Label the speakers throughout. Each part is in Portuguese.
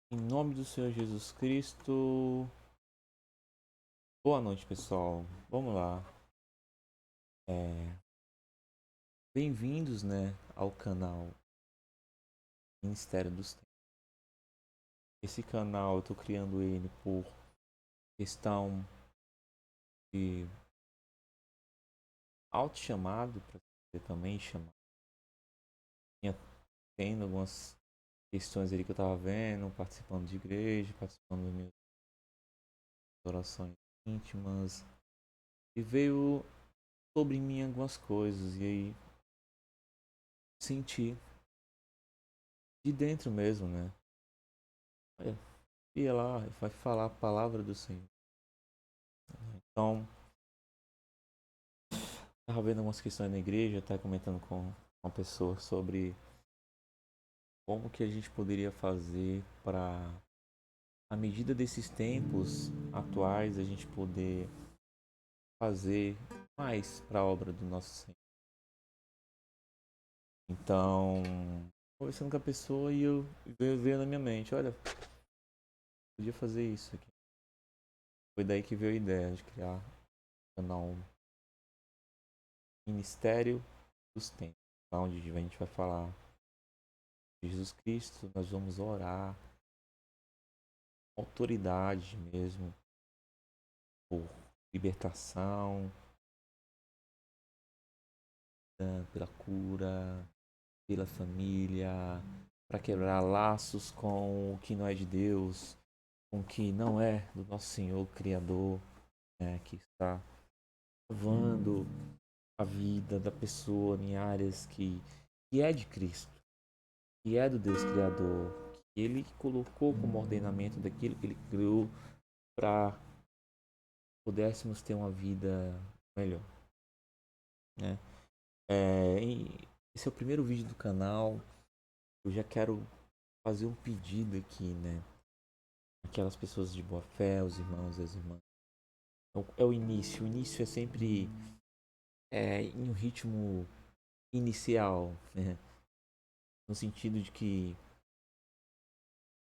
Speaker 1: Em nome do Senhor Jesus Cristo. Boa noite, pessoal. Vamos lá. É, Bem-vindos, ao canal Ministério dos Tempos. Esse canal eu tô criando ele por questão de autochamado, para você também chamar. Tinha tendo algumas questões ali que eu tava vendo, participando de igreja, participando das minhas orações íntimas. E veio sobre mim algumas coisas, e aí senti de dentro mesmo, né? Olha, ia lá e vai falar a palavra do Senhor. Então, estava vendo algumas questões na igreja, até comentando com uma pessoa sobre como que a gente poderia fazer para, à medida desses tempos atuais, a gente poder fazer mais para a obra do nosso Senhor. Então, conversando com a pessoa e eu veio na minha mente, olha, podia fazer isso aqui. Foi daí que veio a ideia de criar o canal Ministério dos Tempos, onde a gente vai falar de Jesus Cristo, nós vamos orar, autoridade mesmo, por libertação, pela cura, pela família, para quebrar laços com o que não é de Deus, com o que não é do nosso Senhor Criador, que está levando a vida da pessoa em áreas que é de Cristo, que é do Deus Criador, que Ele colocou como ordenamento daquilo que Ele criou para pudéssemos ter uma vida melhor, né? Esse é o primeiro vídeo do canal. Eu já quero fazer um pedido aqui, né? Aquelas pessoas de boa fé, os irmãos e as irmãs. Então, é o início. O início é sempre em um ritmo inicial, né? No sentido de que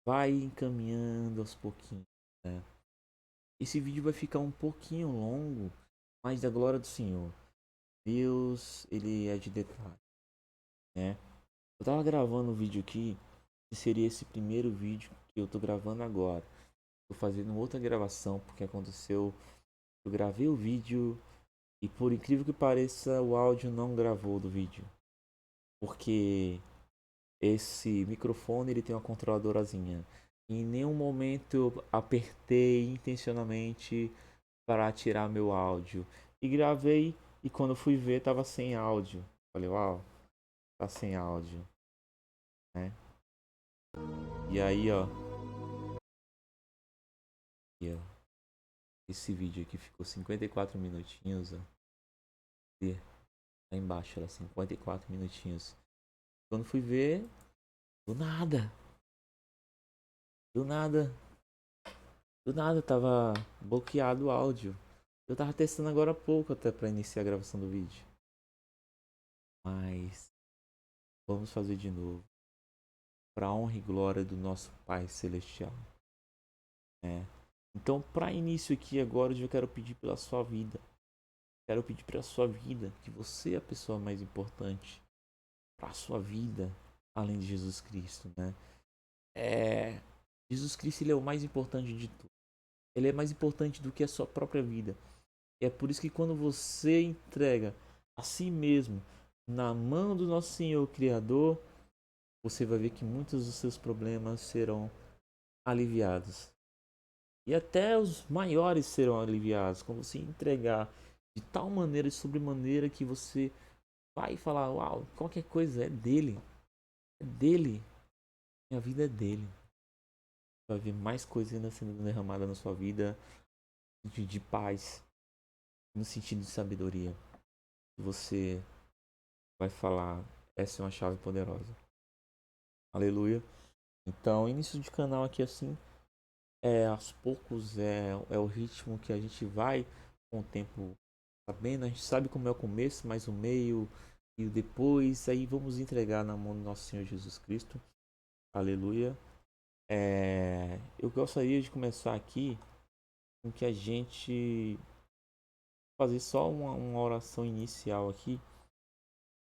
Speaker 1: vai encaminhando aos pouquinhos, né? Esse vídeo vai ficar um pouquinho longo, mas da glória do Senhor. Deus, Ele é de detalhe, né? Eu tava gravando um vídeo aqui, que seria esse primeiro vídeo que eu tô gravando agora. Tô fazendo outra gravação porque aconteceu. Eu gravei o vídeo e por incrível que pareça, o áudio não gravou do vídeo. Porque esse microfone ele tem uma controladorazinha. Em nenhum momento eu apertei intencionalmente para tirar meu áudio. E gravei e quando fui ver tava sem áudio. Falei, uau, tá sem áudio, né? E aí, ó, e, ó, esse vídeo aqui ficou 54 minutinhos, ó. E lá embaixo, era 54 minutinhos. Quando fui ver, do nada, do nada, do nada tava bloqueado o áudio. Eu tava testando agora há pouco até para iniciar a gravação do vídeo. Mas vamos fazer de novo. Para honra e glória do nosso Pai Celestial. Né? Então, para início aqui agora, eu quero pedir pela sua vida. Quero pedir pela sua vida que você é a pessoa mais importante para a sua vida, além de Jesus Cristo, né? Jesus Cristo ele é o mais importante de tudo. Ele é mais importante do que a sua própria vida. E é por isso que quando você entrega a si mesmo na mão do nosso Senhor Criador, você vai ver que muitos dos seus problemas serão aliviados. E até os maiores serão aliviados quando você entregar de tal maneira e sobremaneira que você vai falar, uau, qualquer coisa é dele. É dele. Minha vida é dele. Vai ver mais coisas ainda sendo derramada na sua vida de paz, no sentido de sabedoria. Você vai falar, essa é uma chave poderosa. Aleluia. Então, início de canal aqui assim, aos poucos é o ritmo que a gente vai com o tempo sabendo. A gente sabe como é o começo, mas o meio e o depois. Aí vamos entregar na mão do nosso Senhor Jesus Cristo. Aleluia. Eu gostaria de começar aqui com que a gente fazer só uma oração inicial aqui,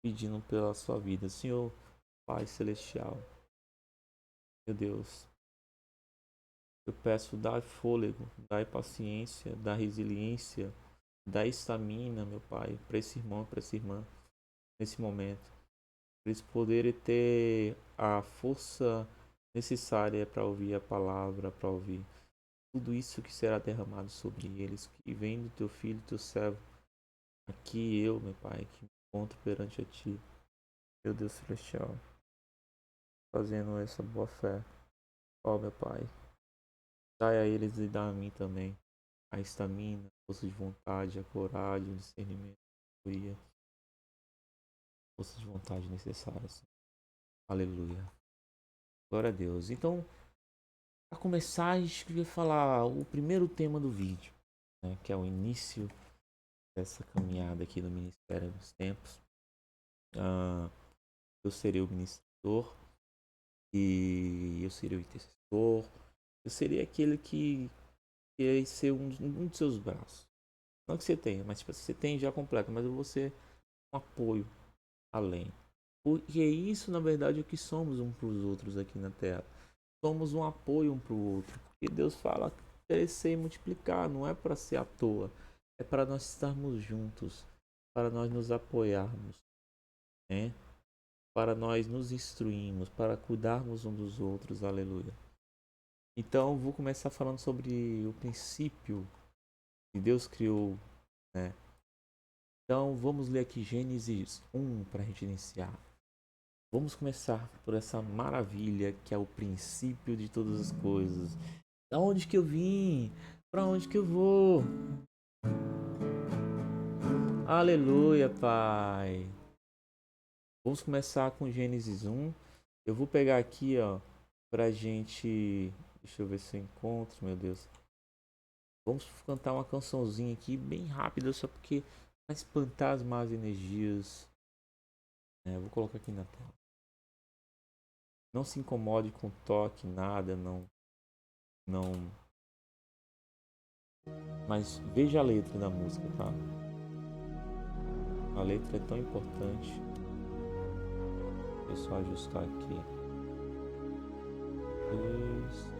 Speaker 1: pedindo pela sua vida. Senhor, Pai Celestial, meu Deus, eu peço, dai fôlego, dai paciência, dai resiliência, dai estamina, meu Pai, para esse irmão, para essa irmã, nesse momento. Para eles poderem ter a força necessária para ouvir a palavra, para ouvir tudo isso que será derramado sobre eles, que vem do teu filho, teu servo. Aqui eu, meu Pai, que me encontro perante a ti, meu Deus celestial, fazendo essa boa fé. Ó, meu Pai, dai a eles e dá a mim também a estamina, a força de vontade, a coragem, o discernimento, a sabedoria, força de vontade necessárias. Aleluia. Glória a Deus. Então, para começar, a gente queria falar o primeiro tema do vídeo, né, que é o início dessa caminhada aqui no Ministério dos Tempos. Eu serei o ministrador e eu serei o intercessor. Eu serei aquele que quer ser um dos seus braços. Não que você tenha, mas tipo, você tem já completo, mas eu vou ser um apoio além. Porque isso, na verdade, é o que somos um para os outros aqui na Terra. Somos um apoio um para o outro. Porque Deus fala crescer e multiplicar, não é para ser à toa. É para nós estarmos juntos, para nós nos apoiarmos, né? Para nós nos instruirmos, para cuidarmos uns dos outros. Aleluia. Então, vou começar falando sobre o princípio que Deus criou, né? Então, vamos ler aqui Gênesis 1 para a gente iniciar. Vamos começar por essa maravilha que é o princípio de todas as coisas. Da onde que eu vim? Para onde que eu vou? Aleluia, Pai. Vamos começar com Gênesis 1. Eu vou pegar aqui, ó, pra gente... Deixa eu ver se eu encontro, meu Deus. Vamos cantar uma cançãozinha aqui, bem rápida, só porque vai espantar as más energias. Vou colocar aqui na tela. Não se incomode com toque, nada, não. Mas veja a letra da música, tá? A letra é tão importante. Deixa eu só ajustar aqui. Isso.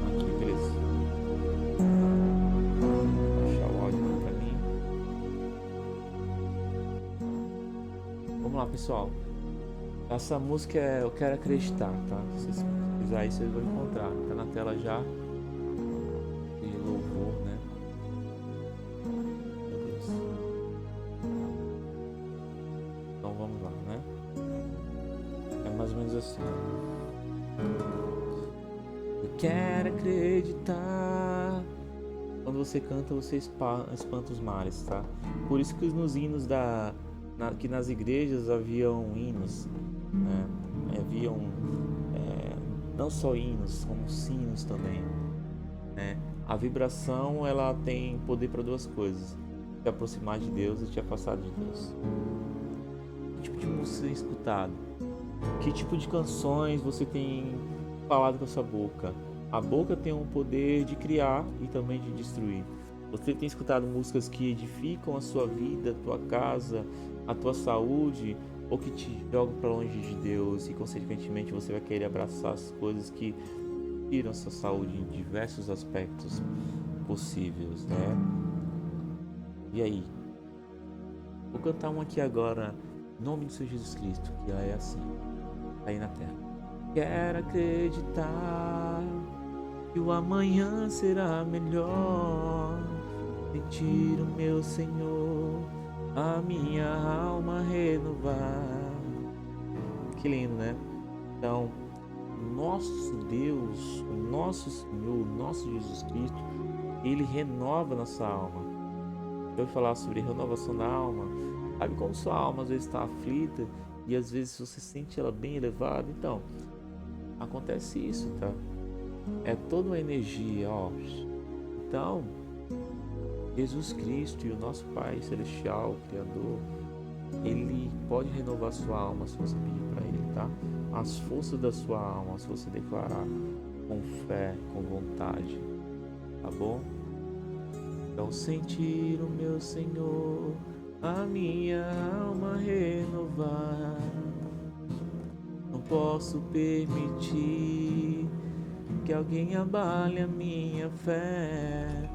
Speaker 1: Aqui, beleza. Vou baixar o áudio aqui pra mim. Vamos lá, pessoal. Essa música é Eu Quero Acreditar, tá? Se vocês precisarem, vocês vão encontrar. Tá na tela já. De louvor, né? Meu Deus. Então vamos lá, né? É mais ou menos assim. Eu quero acreditar. Quando você canta, você espanta os males, tá? Por isso que nos hinos que nas igrejas haviam hinos, né? Haviam não só hinos, como sinos também, né? A vibração, ela tem poder para duas coisas: te aproximar de Deus e te afastar de Deus. Que tipo de música você tem escutado? Que tipo de canções você tem falado com a sua boca? A boca tem um poder de criar e também de destruir. Você tem escutado músicas que edificam a sua vida, a tua casa, a tua saúde, ou que te jogam para longe de Deus, e consequentemente você vai querer abraçar as coisas que tiram a sua saúde em diversos aspectos possíveis, né? E aí? Vou cantar um aqui agora, em nome do Senhor Jesus Cristo, que é assim, tá aí na terra. Quero acreditar que o amanhã será melhor. Sentir o meu Senhor, a minha alma renovar. Que lindo, né? Então, nosso Deus, o nosso Senhor, o nosso Jesus Cristo, Ele renova nossa alma. Eu vou falar sobre renovação da alma. Sabe como sua alma às vezes está aflita e às vezes você sente ela bem elevada? Então, acontece isso, tá? É toda uma energia, ó. Então, Jesus Cristo e o nosso Pai Celestial, Criador, Ele pode renovar sua alma se você pedir para Ele, tá? As forças da sua alma, se você declarar com fé, com vontade, tá bom? Então, sentir o meu Senhor, a minha alma renovar. Não posso permitir que alguém abale a minha fé.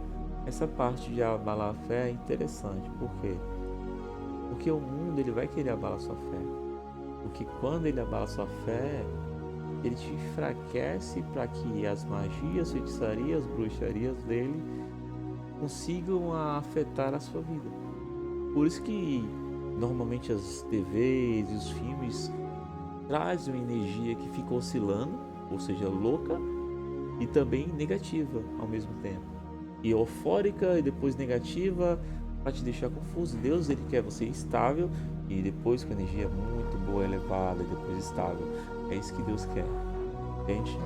Speaker 1: Essa parte de abalar a fé é interessante. Por quê? Porque o mundo ele vai querer abalar sua fé. Porque quando ele abala sua fé, ele te enfraquece para que as magias, feitiçarias, bruxarias dele consigam afetar a sua vida. Por isso que normalmente as TVs e os filmes trazem uma energia que fica oscilando, ou seja, louca e também negativa ao mesmo tempo. E eufórica e depois negativa para te deixar confuso. Deus ele quer você estável e depois com energia muito boa, elevada e depois estável. É isso que Deus quer, entende?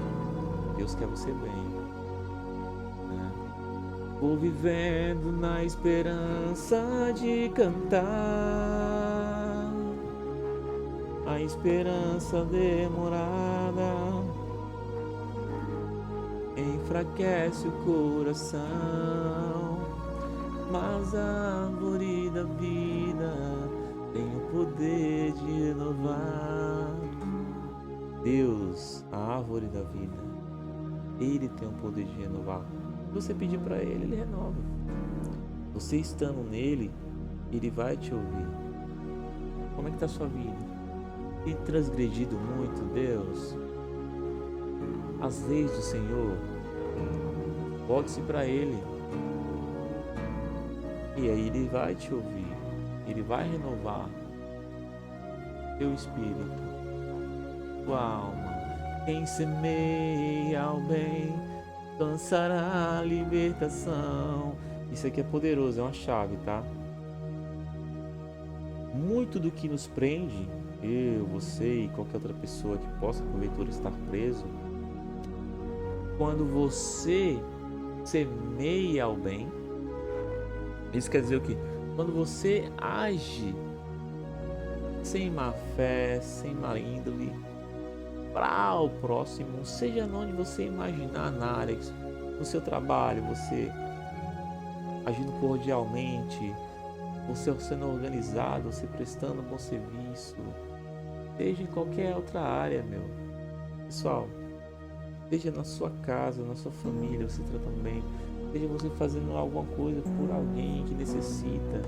Speaker 1: Deus quer você bem. Vou vivendo na esperança de cantar, a esperança demorada enfraquece o coração, mas a árvore da vida tem o poder de renovar. Deus, a árvore da vida, Ele tem o poder de renovar. Se você pedir para Ele, Ele renova. Você estando nele, Ele vai te ouvir. Como é que está a sua vida? Tem transgredido muito, Deus? As leis do Senhor? Volte-se para Ele. E aí Ele vai te ouvir. Ele vai renovar teu espírito, tua alma. Quem semeia o bem alcançará a libertação. Isso aqui é poderoso, é uma chave, tá? Muito do que nos prende, eu, você e qualquer outra pessoa que possa porventura estar preso, quando você semeia o bem, isso quer dizer o quê? Quando você age sem má fé, sem má índole, para o próximo, seja onde você imaginar na área, no seu trabalho, você agindo cordialmente, você sendo organizado, você prestando bom serviço, seja em qualquer outra área, meu. Pessoal, seja na sua casa, na sua família, você tratando bem, seja você fazendo alguma coisa por alguém que necessita,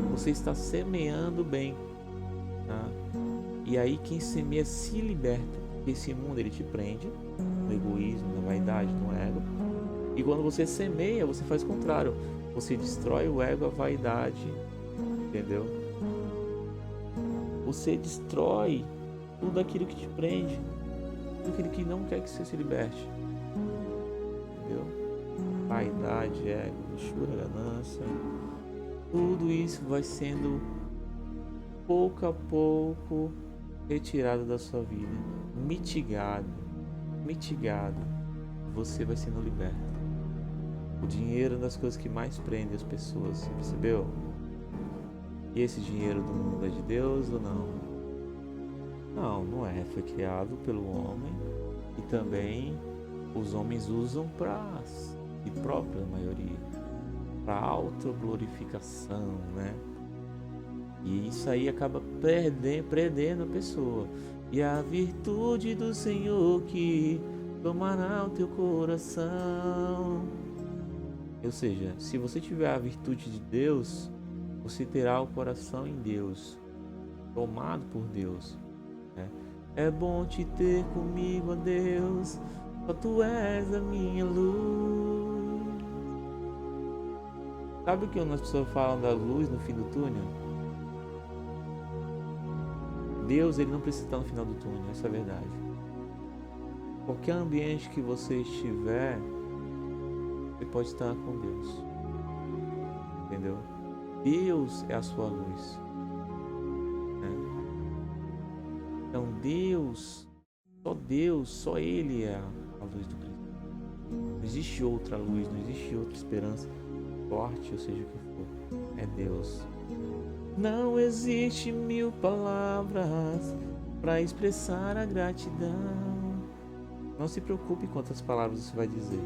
Speaker 1: você está semeando bem, tá? E aí quem semeia se liberta. Esse mundo ele te prende no egoísmo, na vaidade, no ego. E quando você semeia, você faz o contrário. Você destrói o ego, a vaidade, entendeu? Você destrói tudo aquilo que te prende, tudo aquilo que não quer que você se liberte, entendeu? Vaidade, ego, luxúria, ganância, tudo isso vai sendo pouco a pouco retirado da sua vida, mitigado, você vai sendo liberto. O dinheiro é uma das coisas que mais prende as pessoas, você percebeu? E esse dinheiro do mundo é de Deus ou não? Não, não é. Foi criado pelo homem e também os homens usam para si própria, a maioria, para autoglorificação, né? E isso aí acaba perdendo a pessoa. E a virtude do Senhor que tomará o teu coração. Ou seja, se você tiver a virtude de Deus, você terá o coração em Deus, tomado por Deus, né? É bom te ter comigo, ó Deus, só tu és a minha luz. Sabe o que as pessoas falam da luz no fim do túnel? Deus ele não precisa estar no final do túnel, essa é a verdade. Qualquer ambiente que você estiver, você pode estar com Deus. Entendeu? Deus é a sua luz. Então Deus, só Ele é a luz do Cristo. Não existe outra luz, não existe outra esperança, forte, ou seja o que for. É Deus. Não existe 1000 palavras para expressar a gratidão. Não se preocupe quantas palavras você vai dizer.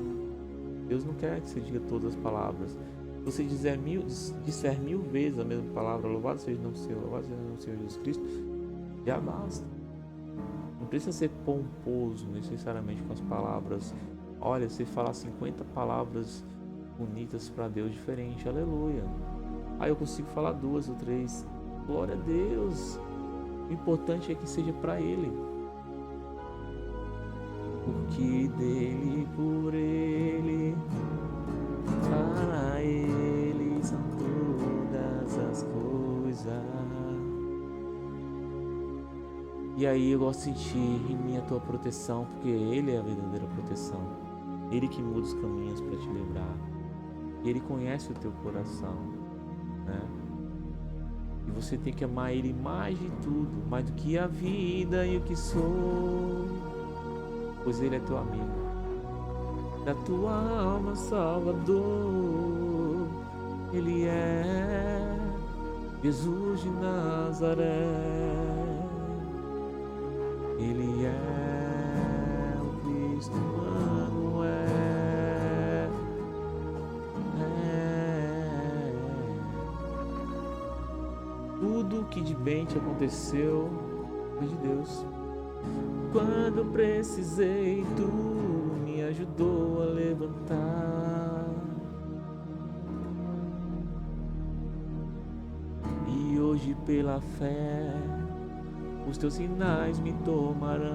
Speaker 1: Deus não quer que você diga todas as palavras. Se você disser 1000 vezes a mesma palavra, louvado seja o nome do Senhor, louvado seja o nome do Senhor Jesus Cristo, já basta. Não precisa ser pomposo necessariamente com as palavras. Olha, você falar 50 palavras bonitas para Deus diferente, aleluia. Eu consigo falar 2 ou 3. Glória a Deus. O importante é que seja para Ele. Porque dele, por Ele, para Ele são todas as coisas. E aí eu gosto de sentir em mim a tua proteção, porque Ele é a verdadeira proteção. Ele que muda os caminhos para te livrar. E Ele conhece o teu coração, né? E você tem que amar Ele mais de tudo, mais do que a vida e o que sou, pois Ele é teu amigo, da tua alma Salvador. Ele é Jesus de Nazaré. Ele é o Cristo Emmanuel. Tudo que de bem te aconteceu foi de Deus. Quando precisei, tu me ajudou a levantar. E hoje pela fé os teus sinais me tomarão,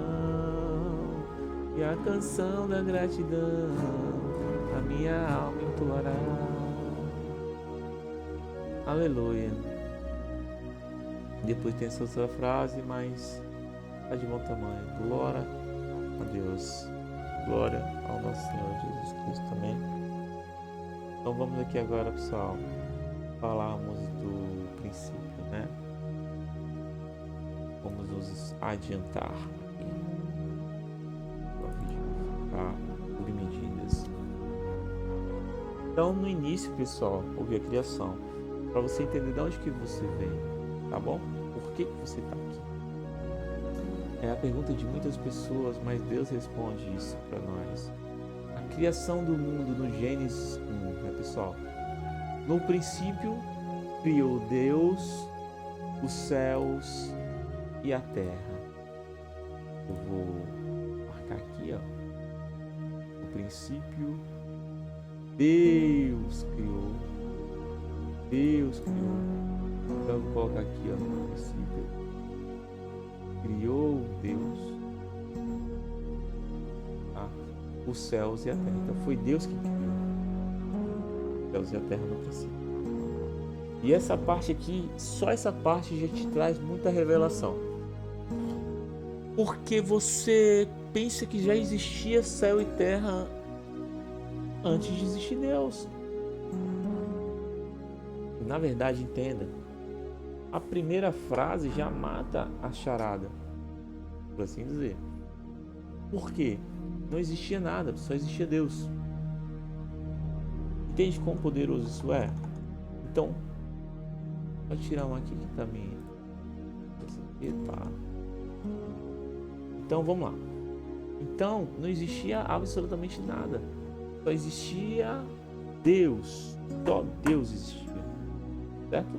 Speaker 1: e a canção da gratidão a minha alma entoará. Aleluia. Depois tem essa outra frase, mas está de bom tamanho. Glória a Deus. Glória ao nosso Senhor Jesus Cristo também. Então vamos aqui agora, pessoal, falarmos do princípio, né? Vamos nos adiantar aqui. Por medidas. Então, no início, pessoal, houve a criação. Para você entender de onde que você vem, tá bom? Por que você está aqui? É a pergunta de muitas pessoas, mas Deus responde isso para nós. A criação do mundo no Gênesis 1, né, pessoal? No princípio, criou Deus os céus e a terra. Eu vou marcar aqui, ó. No princípio, Deus criou. Deus criou. Então eu vou colocar aqui, ó, no princípio. Criou Deus, tá? Os céus e a terra. Então foi Deus que criou os céus e a terra no princípio. E essa parte aqui, só essa parte já te traz muita revelação. Porque você pensa que já existia céu e terra antes de existir Deus. Na verdade, entenda, a primeira frase já mata a charada, por assim dizer. Por quê? Não existia nada, só existia Deus. Entende quão poderoso isso é? Então, vou tirar um aqui que tá me... Eita. Então, vamos lá. Então, não existia absolutamente nada. Só existia Deus. Só Deus existia. Certo?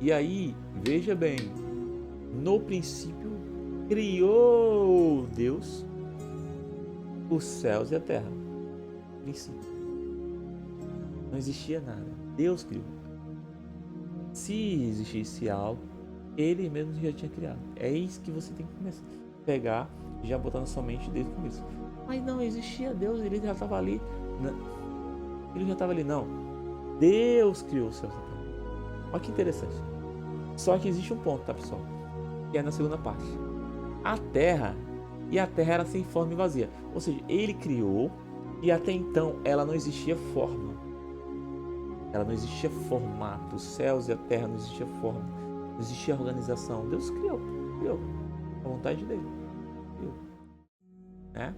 Speaker 1: E aí, veja bem. No princípio, criou Deus os céus e a terra. Princípio. Não existia nada. Deus criou. Se existisse algo, Ele mesmo já tinha criado. É isso que você tem que começar a pegar e já botar na sua mente desde o começo. Mas não existia Deus, Ele já estava ali. Ele já estava ali, não. Deus criou o céu e a terra. Olha que interessante. Só que existe um ponto, tá, pessoal? Que é na segunda parte. A terra, e a terra era sem forma e vazia. Ou seja, Ele criou E até então ela não existia forma. Ela não existia formato. Os céus e a terra não existia forma. Não existia organização. Deus criou. A vontade dele. Criou. Né?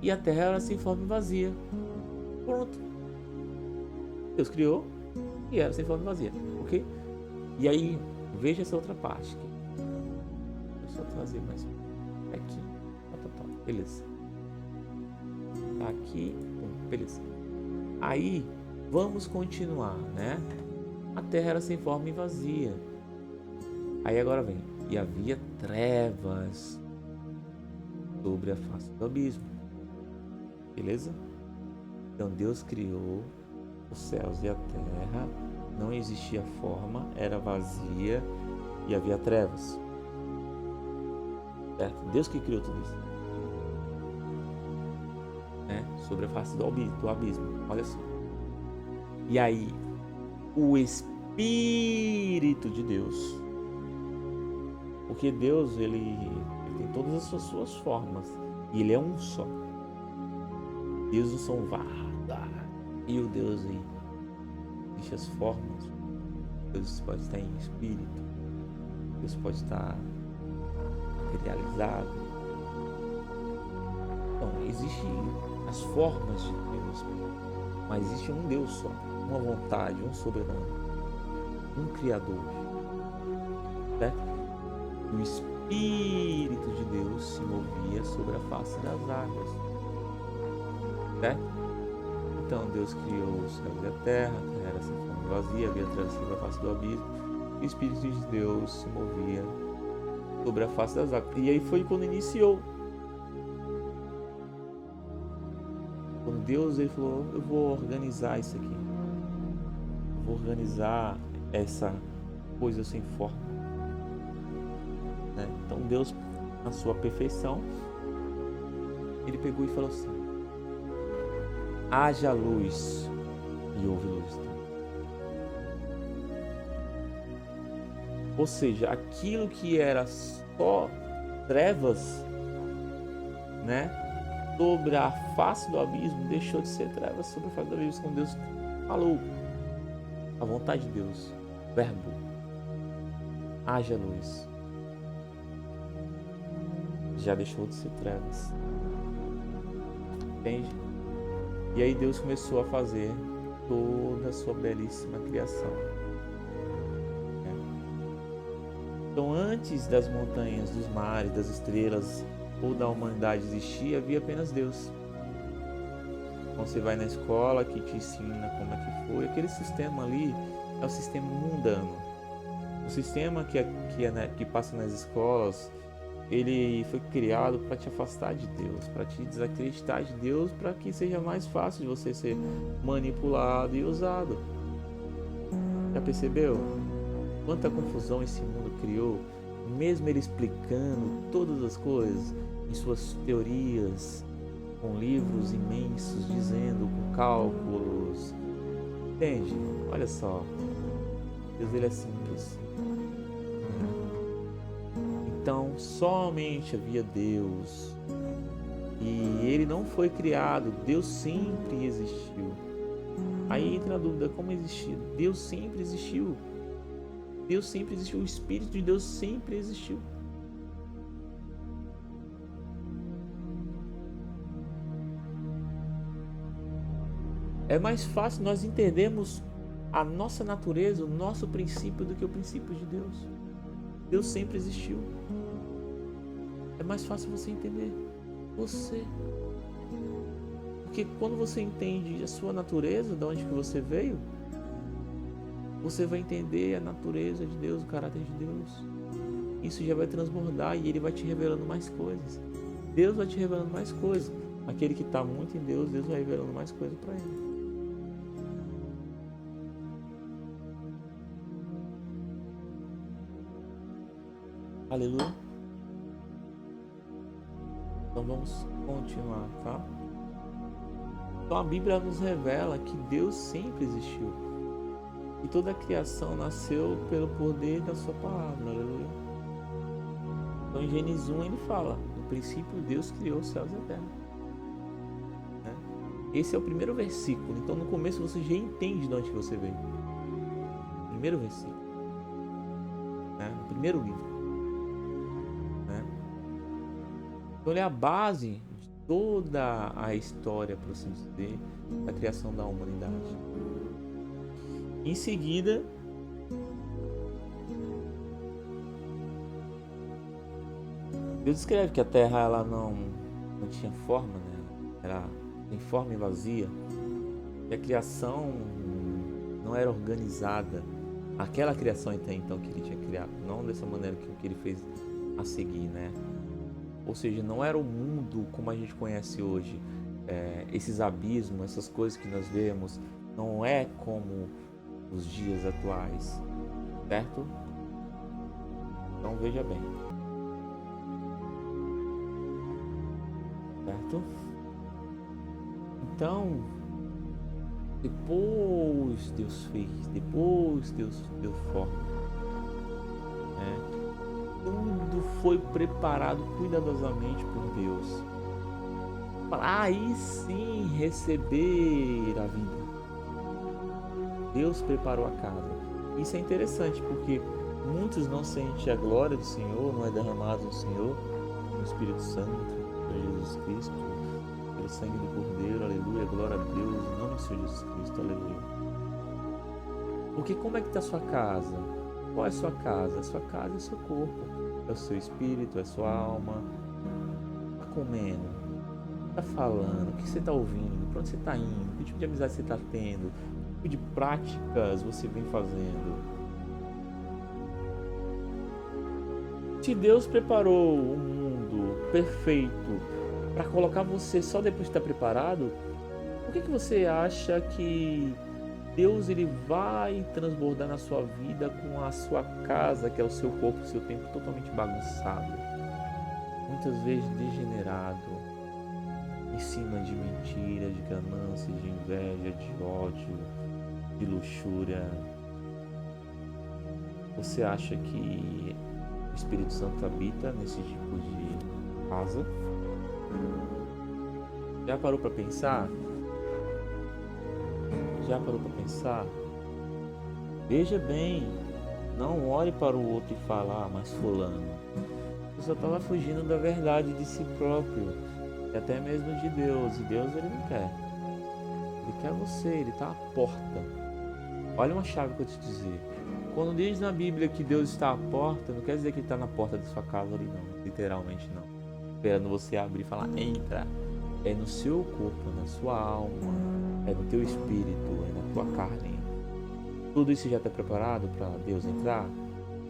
Speaker 1: E a terra era sem forma e vazia. Pronto. Deus criou e era sem forma e vazia. Ok? E aí, veja essa outra parte. Deixa eu só trazer mais aqui. Beleza. Tá aqui. Beleza. Aí, vamos continuar, né? A terra era sem forma e vazia. Aí agora vem. E havia trevas sobre a face do abismo. Beleza? Então Deus criou os céus e a terra. Não existia forma, era vazia e havia trevas. Certo? Deus que criou tudo isso. Né? Sobre a face do abismo. Olha só. E aí, o Espírito de Deus. Porque Deus, ele tem todas as suas formas. E ele é um só. Deus não são vários. E o Deus aí. Existem as formas. Deus pode estar em espírito. Deus pode estar materializado. Então, existem as formas de Deus. Mas existe um Deus só. Uma vontade, um soberano. Um Criador. Certo? O Espírito de Deus se movia sobre a face das águas. Certo? Então Deus criou os céus e a terra era sem forma e vazia, havia trevas sobre a face do abismo. E o Espírito de Deus se movia sobre a face das águas. E aí foi quando iniciou. Quando Deus ele falou, eu vou organizar isso aqui. Eu vou organizar essa coisa sem forma. Né? Então Deus, na sua perfeição, ele pegou e falou assim: haja luz, e houve luz. Ou seja, aquilo que era só trevas, né, sobre a face do abismo, deixou de ser trevas sobre a face do abismo, quando Deus falou. A vontade de Deus, verbo, haja luz, já deixou de ser trevas. Entende? E aí Deus começou a fazer toda a sua belíssima criação. Então, antes das montanhas, dos mares, das estrelas ou da humanidade existir, havia apenas Deus. Então, você vai na escola que te ensina como é que foi. Aquele sistema ali é o sistema mundano. O sistema que passa nas escolas, ele foi criado para te afastar de Deus, para te desacreditar de Deus, para que seja mais fácil de você ser manipulado e usado. Já percebeu? Quanta confusão esse mundo criou, mesmo ele explicando todas as coisas em suas teorias, com livros imensos dizendo, com cálculos. Entende? Olha só, Deus ele é simples. Então, somente havia Deus. E ele não foi criado, Deus sempre existiu. Aí entra a dúvida, como existiu? Deus sempre existiu. Deus sempre existiu, o Espírito de Deus sempre existiu. É mais fácil nós entendermos a nossa natureza, o nosso princípio, do que o princípio de Deus. Deus sempre existiu. É mais fácil você entender você. Porque quando você entende a sua natureza, de onde que você veio, você vai entender a natureza de Deus, o caráter de Deus. Isso já vai transbordar e ele vai te revelando mais coisas. Deus vai te revelando mais coisas. Aquele que está muito em Deus, Deus vai revelando mais coisas para ele. Aleluia. Então vamos continuar, tá? Então a Bíblia nos revela que Deus sempre existiu. E toda a criação nasceu pelo poder da sua palavra, aleluia. Então em Gênesis 1 ele fala, no princípio Deus criou os céus e a terra. Esse é o primeiro versículo. Então no começo você já entende de onde você veio. Primeiro versículo. Né? O primeiro livro. Né? Então ele é a base de toda a história, por assim dizer, da criação da humanidade. Em seguida, Deus escreve que a Terra ela não tinha forma, né? Era sem forma e vazia. E a criação não era organizada. Aquela criação até então que ele tinha criado, não dessa maneira que ele fez a seguir, né? Ou seja, não era o mundo como a gente conhece hoje. Esses abismos, essas coisas que nós vemos, não é como os dias atuais, certo? Então veja bem. Certo? Então, depois Deus fez, depois Deus deu forma, né? Tudo foi preparado cuidadosamente por Deus para aí sim receber a vida. Deus preparou a casa. Isso é interessante porque muitos não sentem a glória do Senhor, não é derramado no Senhor, no Espírito Santo, por Jesus Cristo, pelo sangue do Cordeiro, aleluia, glória a Deus, em nome do Senhor Jesus Cristo, aleluia. Porque como é que está a sua casa? Qual é a sua casa? A sua casa é o seu corpo, é o seu espírito, é a sua alma. Está comendo, está falando, o que você está ouvindo, para onde você está indo, que tipo de amizade você está tendo, que tipo de práticas você vem fazendo. Se Deus preparou um mundo perfeito para colocar você só depois de estar preparado, por que você acha que Deus ele vai transbordar na sua vida com a sua casa, que é o seu corpo, o seu tempo totalmente bagunçado, muitas vezes degenerado, em cima de mentira, de ganância, de inveja, de ódio, de luxúria? Você acha que o Espírito Santo habita nesse tipo de casa? Já parou para pensar? Já parou para pensar? Veja bem, não olhe para o outro e fale, mas fulano, você só estava fugindo da verdade de si próprio, e até mesmo de Deus, e Deus ele não quer. Ele quer você, ele está à porta. Olha uma chave que eu te dizer. Quando diz na Bíblia que Deus está à porta, não quer dizer que ele está na porta da sua casa ali não, literalmente não. Esperando você abrir e falar, entra. É no seu corpo, na sua alma, é no teu espírito, é na tua carne. Tudo isso já está preparado para Deus entrar?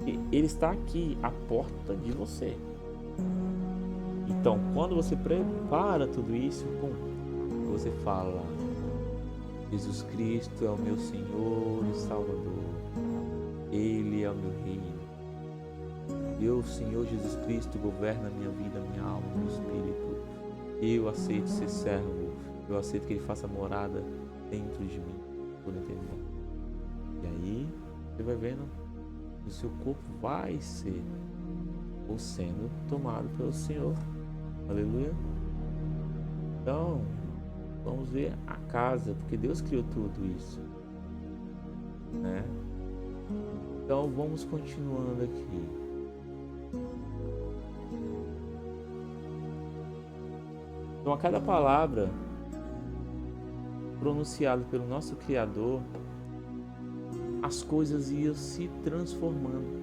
Speaker 1: E ele está aqui, à porta de você. Então, quando você prepara tudo isso, você fala, Jesus Cristo é o meu Senhor e Salvador. Ele é o meu reino. Eu, Senhor Jesus Cristo, governa a minha vida, minha alma, meu espírito. Eu aceito ser servo. Eu aceito que Ele faça morada dentro de mim por eternidade. E aí, você vai vendo que o seu corpo vai ser ou sendo tomado pelo Senhor. Aleluia. Então, vamos ver a casa, porque Deus criou tudo isso, né? Então, vamos continuando aqui. Então, a cada palavra pronunciada pelo nosso Criador, as coisas iam se transformando.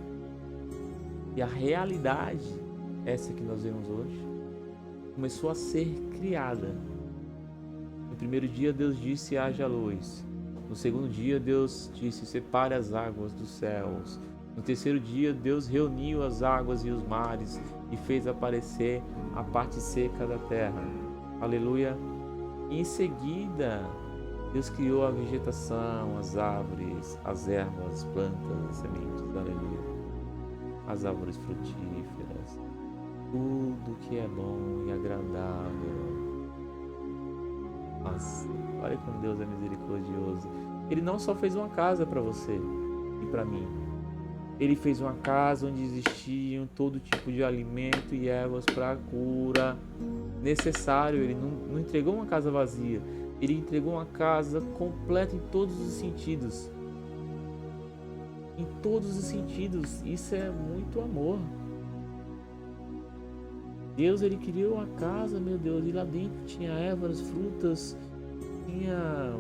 Speaker 1: E a realidade, essa que nós vemos hoje, começou a ser criada. No primeiro dia, Deus disse, haja luz. No segundo dia, Deus disse, separe as águas dos céus. No terceiro dia, Deus reuniu as águas e os mares e fez aparecer a parte seca da terra. Aleluia. E em seguida, Deus criou a vegetação, as árvores, as ervas, as plantas, as sementes. Aleluia. As árvores frutíferas. Tudo que é bom e agradável. Mas olha como Deus é misericordioso. Ele não só fez uma casa para você e para mim. Ele fez uma casa onde existiam todo tipo de alimento e ervas para a cura necessário. Ele não entregou uma casa vazia. Ele entregou uma casa completa em todos os sentidos. Em todos os sentidos. Isso é muito amor. Deus, ele criou a casa, meu Deus, e lá dentro tinha ervas, frutas, tinha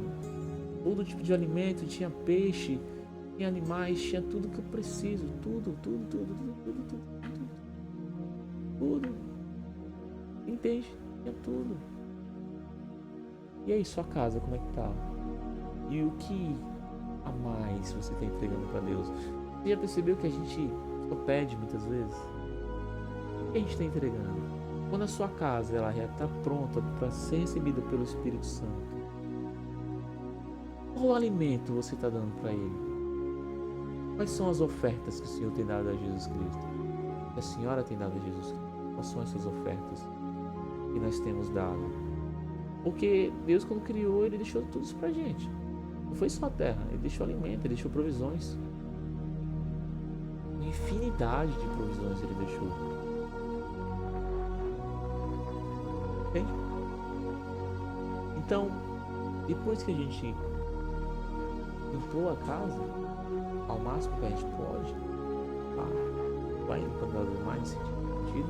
Speaker 1: todo tipo de alimento, tinha peixe, tinha animais, tinha tudo que eu preciso, tudo. Entende? Tinha tudo. E aí, sua casa, como é que tá? E o que a mais você está entregando para Deus? Você já percebeu que a gente só pede muitas vezes? O que a gente está entregando? Quando a sua casa ela já está pronta para ser recebida pelo Espírito Santo, qual alimento você está dando para Ele? Quais são as ofertas que o Senhor tem dado a Jesus Cristo? Que a Senhora tem dado a Jesus Cristo? Quais são essas ofertas que nós temos dado? Porque Deus, quando criou, Ele deixou tudo isso pra gente. Não foi só a terra, Ele deixou alimento, Ele deixou provisões. Uma infinidade de provisões Ele deixou. Entende? Então, depois que a gente limpou a casa, ao máximo que a gente pode, vai limpando mais nesse sentido,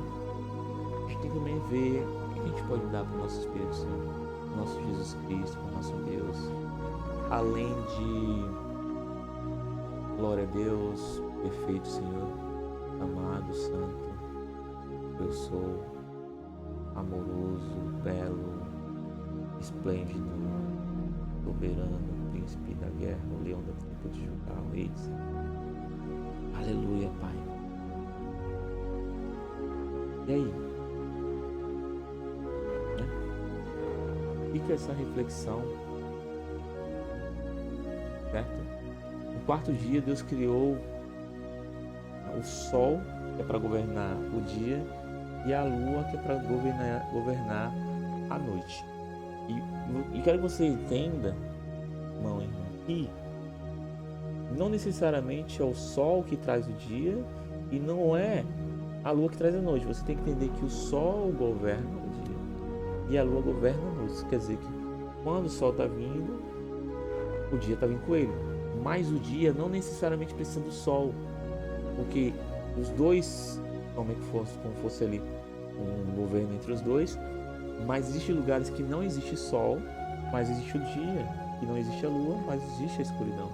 Speaker 1: a gente tem que também ver o que a gente pode dar para o nosso Espírito Santo, para o nosso Jesus Cristo, para o nosso Deus, além de glória a Deus, perfeito Senhor, amado, santo, eu sou amoroso, belo, esplêndido, soberano, príncipe da guerra, o leão da tribo de Judá, o rei. Aleluia, Pai. E aí? Fica essa reflexão, certo? No quarto dia, Deus criou o sol, que é para governar o dia, e a lua, que é para governar a noite. E quero que você entenda, irmão, que não necessariamente é o sol que traz o dia e não é a lua que traz a noite. Você tem que entender que o sol governa o dia e a lua governa a noite. Isso quer dizer que quando o sol está vindo, o dia está vindo com ele. Mas o dia não necessariamente precisa do sol, porque os dois, como fosse ali um governo entre os dois, mas existem lugares que não existe sol, mas existe o dia, que não existe a lua, mas existe a escuridão.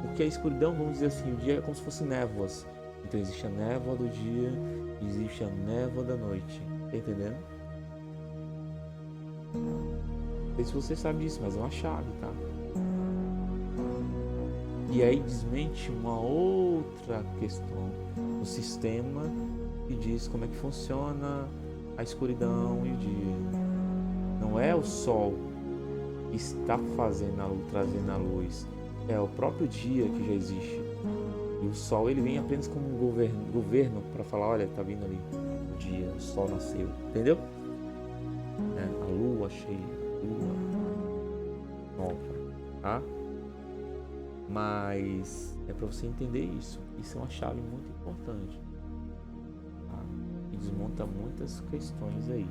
Speaker 1: Porque a escuridão, vamos dizer assim, o dia é como se fosse névoas. Então existe a névoa do dia, existe a névoa da noite. Tá entendendo? Não sei se você sabe disso, mas é uma chave, tá? E aí desmente uma outra questão no sistema que diz como é que funciona a escuridão e o dia. Não é o sol que está trazendo a luz, é o próprio dia que já existe. E o sol, ele vem apenas como um governo para falar, olha, tá vindo ali o dia, o sol nasceu, entendeu? A lua cheia, lua nova, tá? Mas é para você entender isso. Isso é uma chave muito importante, tá? E desmonta muitas questões aí.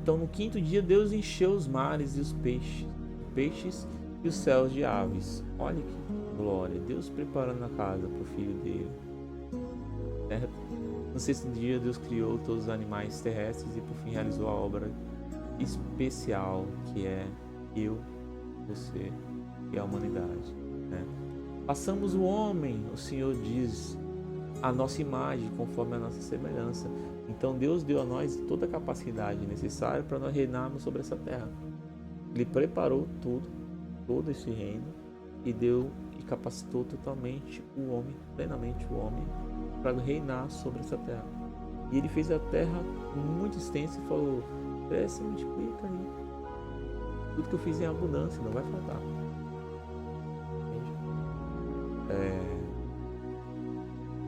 Speaker 1: Então no quinto dia Deus encheu os mares e os peixes e os céus de aves. Olha que glória, Deus preparando a casa para o filho dele, certo? No sexto dia Deus criou todos os animais terrestres e por fim realizou a obra especial que é eu, você e a humanidade, né? Passamos o homem, o Senhor diz, a nossa imagem, conforme a nossa semelhança. Então Deus deu a nós toda a capacidade necessária para nós reinarmos sobre essa terra. Ele preparou todo esse reino e capacitou totalmente o homem, plenamente o homem, para reinar sobre essa terra. E ele fez a terra muito extensa e falou: cresce e multiplica aí. Tudo que eu fiz em abundância, não vai faltar. Entende?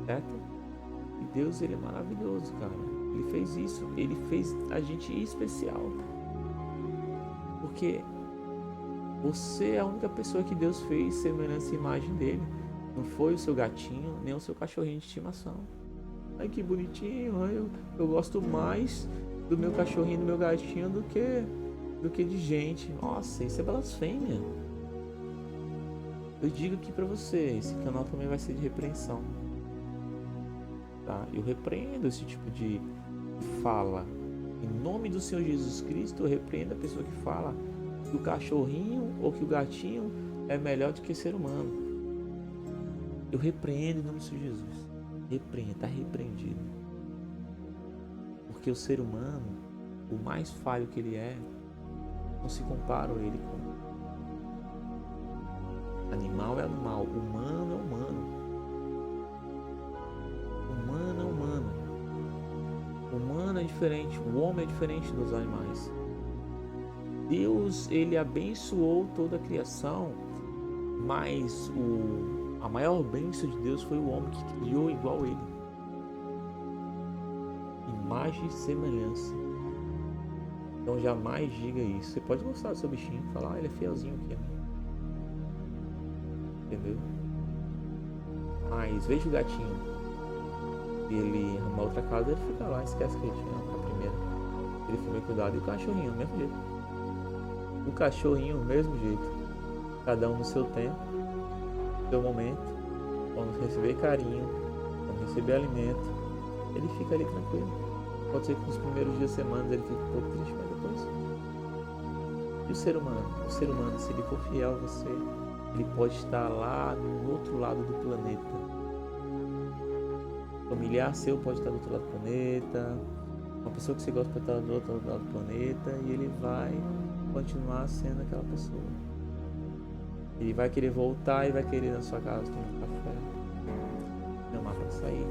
Speaker 1: Certo? E Deus, ele é maravilhoso, cara. Ele fez isso, ele fez a gente especial. Porque você é a única pessoa que Deus fez semelhança e imagem dele. Não foi o seu gatinho, nem o seu cachorrinho de estimação. Ai, que bonitinho, eu gosto mais do meu cachorrinho, do meu gatinho, do que de gente. Nossa, isso é blasfêmia. Eu digo aqui pra você, esse canal também vai ser de repreensão, tá? Eu repreendo esse tipo de fala. Em nome do Senhor Jesus Cristo, eu repreendo a pessoa que fala que o cachorrinho ou que o gatinho é melhor do que ser humano. Eu repreendo em nome do Senhor Jesus. Repreenda, tá repreendido. Porque o ser humano, o mais falho que ele é, não se compara a ele com animal é animal, humano é humano. Humano é humano. Humano é diferente, o homem é diferente dos animais. Deus, ele abençoou toda a criação, mas a maior bênção de Deus foi o homem que criou igual ele. Imagem e semelhança. Então jamais diga isso. Você pode gostar do seu bichinho, falar, ele é fielzinho aqui, né? Entendeu? Mas veja o gatinho. Ele arruma outra casa, ele fica lá, esquece que ele tinha a primeira. Ele foi bem cuidado. E o cachorrinho, do mesmo jeito. O cachorrinho, do mesmo jeito. Cada um no seu tempo, no seu momento. Quando receber carinho, quando receber alimento, ele fica ali tranquilo. Pode ser que nos primeiros dias, semanas, ele fique um pouco triste, mas depois. E o ser humano? O ser humano, se ele for fiel a você, ele pode estar lá no outro lado do planeta. Um familiar seu pode estar do outro lado do planeta. Uma pessoa que você gosta pode estar do outro lado do planeta. E ele vai continuar sendo aquela pessoa. Ele vai querer voltar e vai querer ir na sua casa tomar um café, chamar para sair.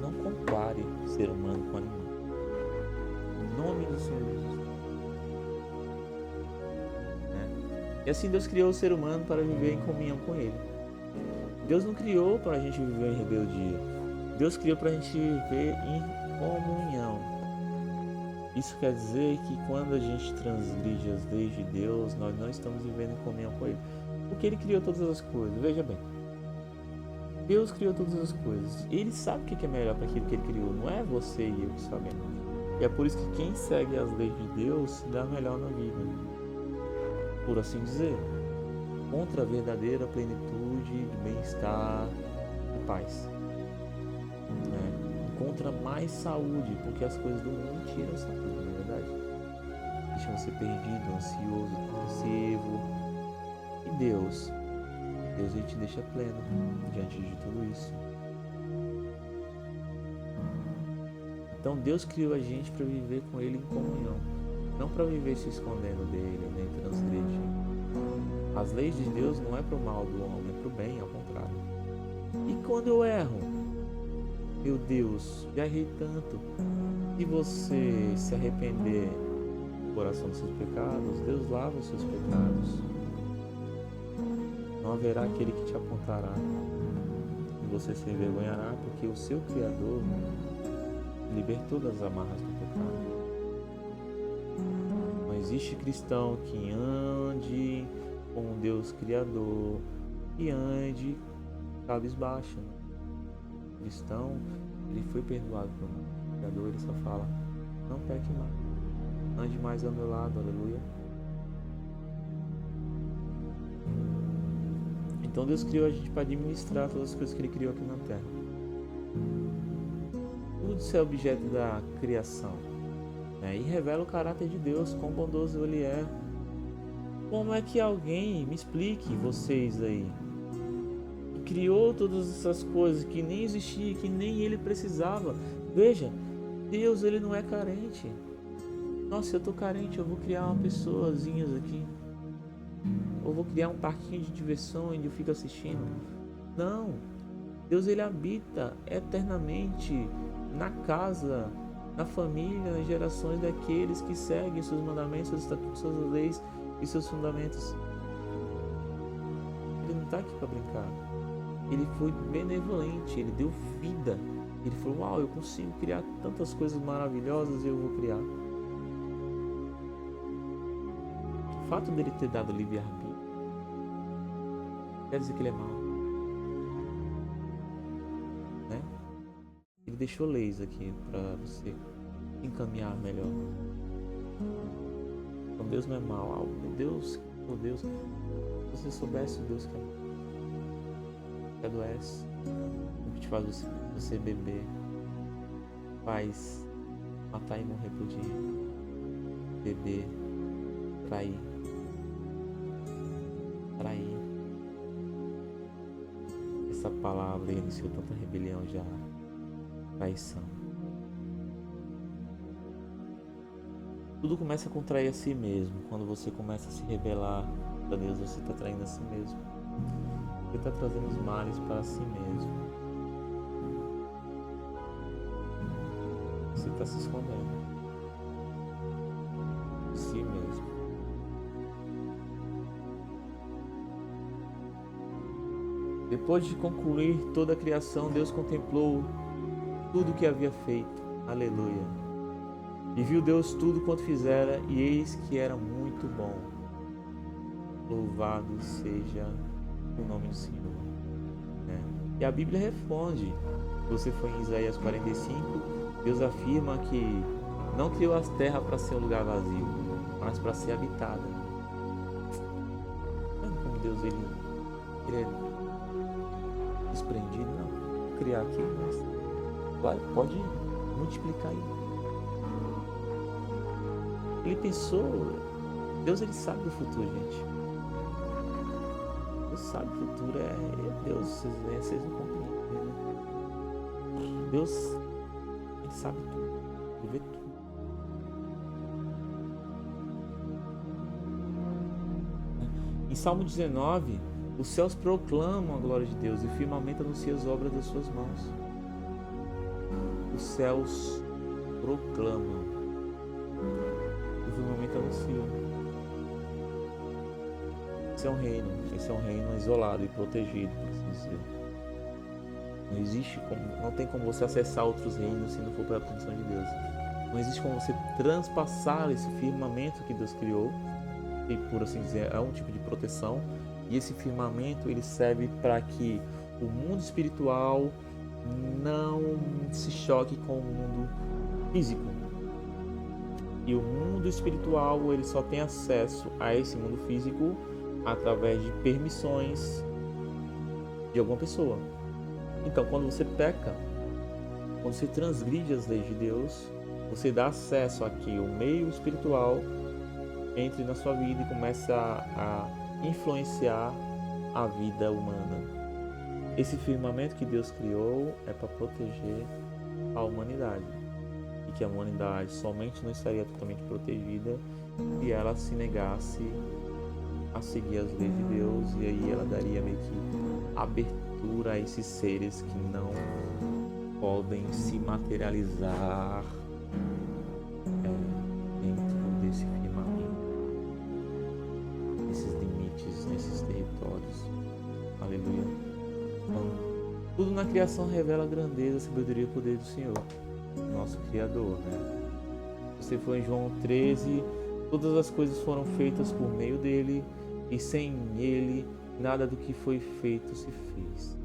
Speaker 1: Não compare ser humano com animal. Em nome do Senhor Jesus. E assim Deus criou o ser humano para viver em comunhão com Ele. Deus não criou para a gente viver em rebeldia. Deus criou para a gente viver em comunhão. Isso quer dizer que quando a gente transgride as leis de Deus, nós não estamos vivendo em comunhão com Ele. Porque Ele criou todas as coisas. Veja bem. Deus criou todas as coisas. Ele sabe o que é melhor para aquilo que Ele criou. Não é você e eu que sabemos. E é por isso que quem segue as leis de Deus se dá melhor na vida. Por assim dizer. Contra a verdadeira plenitude de bem-estar e paz. Encontra mais saúde, porque as coisas do mundo tiram saúde, não é verdade? Deixam você perdido, ansioso, depressivo. E Deus ele te deixa pleno diante de tudo isso. Então Deus criou a gente para viver com Ele em comunhão, não para viver se escondendo dele, nem transgredindo. As leis de Deus não é para o mal do homem, é para o bem, ao contrário. E quando eu erro? Meu Deus, já errei tanto. Se você se arrepender do coração dos seus pecados, Deus lava os seus pecados. Não haverá aquele que te apontará e você se envergonhará, porque o seu Criador libertou das amarras do pecado. Não existe cristão que ande com um Deus Criador e ande cabisbaixo. O cristão, ele foi perdoado pelo Criador, ele só fala, não peque mais, ande mais ao meu lado, aleluia. Então Deus criou a gente para administrar todas as coisas que Ele criou aqui na Terra. Tudo isso é objeto da criação, né? E revela o caráter de Deus, quão bondoso Ele é. Como é que alguém, me explique, vocês aí, que criou todas essas coisas que nem existia, que nem Ele precisava? Veja, Deus, Ele não é carente. Nossa, eu tô carente, eu vou criar uma pessoazinhas aqui. Ou vou criar um parquinho de diversão onde eu fico assistindo. Não. Deus, ele habita eternamente na casa, na família, nas gerações daqueles que seguem seus mandamentos, seus estatutos, suas leis e seus fundamentos. Ele não está aqui para brincar. Ele foi benevolente, ele deu vida. Ele falou, uau, eu consigo criar tantas coisas maravilhosas e eu vou criar. O fato dele ter dado livre-arbítrio quer dizer que ele é mau, né? Ele deixou leis aqui para você encaminhar melhor. Então Deus não é mau. Meu Deus, se você soubesse o Deus que adoece, que te faz você beber, faz matar e morrer por dia, beber, trair. Essa palavra iniciou tanta rebelião já, traição. Tudo começa com trair a si mesmo. Quando você começa a se rebelar para Deus, você está traindo a si mesmo. Você está trazendo os males para si mesmo. Você está se escondendo de si mesmo. Depois de concluir toda a criação, Deus contemplou tudo o que havia feito. Aleluia. E viu Deus tudo quanto fizera, e eis que era muito bom. Louvado seja o nome do Senhor. E a Bíblia responde. Você foi em Isaías 45, Deus afirma que não criou as terras para ser um lugar vazio, mas para ser habitada. Não é como Deus ele é desprendido, não. Vou criar aqui, mas pode multiplicar aí. Ele pensou, Deus ele sabe do futuro, gente. Deus sabe do futuro, é Deus, vocês não compreendem, né? Deus, ele sabe tudo, ele vê tudo. Em Salmo 19, os céus proclamam a glória de Deus e o firmamento anuncia as obras das suas mãos. Os céus proclamam, o firmamento anuncia. Esse é um reino isolado e protegido, por assim dizer. Não tem como você acessar outros reinos se não for pela proteção de Deus. Não existe como você transpassar esse firmamento que Deus criou, e por assim dizer, é um tipo de proteção. E esse firmamento ele serve para que o mundo espiritual não se choque com o mundo físico. E o mundo espiritual ele só tem acesso a esse mundo físico através de permissões de alguma pessoa. Então, quando você peca, quando você transgride as leis de Deus, você dá acesso a que o meio espiritual entre na sua vida e comece a influenciar a vida humana. Esse firmamento que Deus criou é para proteger a humanidade. E que a humanidade somente não estaria totalmente protegida se ela se negasse a seguir as leis de Deus, e aí ela daria meio que abertura a esses seres que não podem se materializar dentro desse firmamento, nesses limites, nesses territórios. Aleluia. Então, tudo na criação revela a grandeza, a sabedoria e o poder do Senhor, nosso Criador, né? Você foi em João 13, todas as coisas foram feitas por meio dele, e sem ele nada do que foi feito se fez.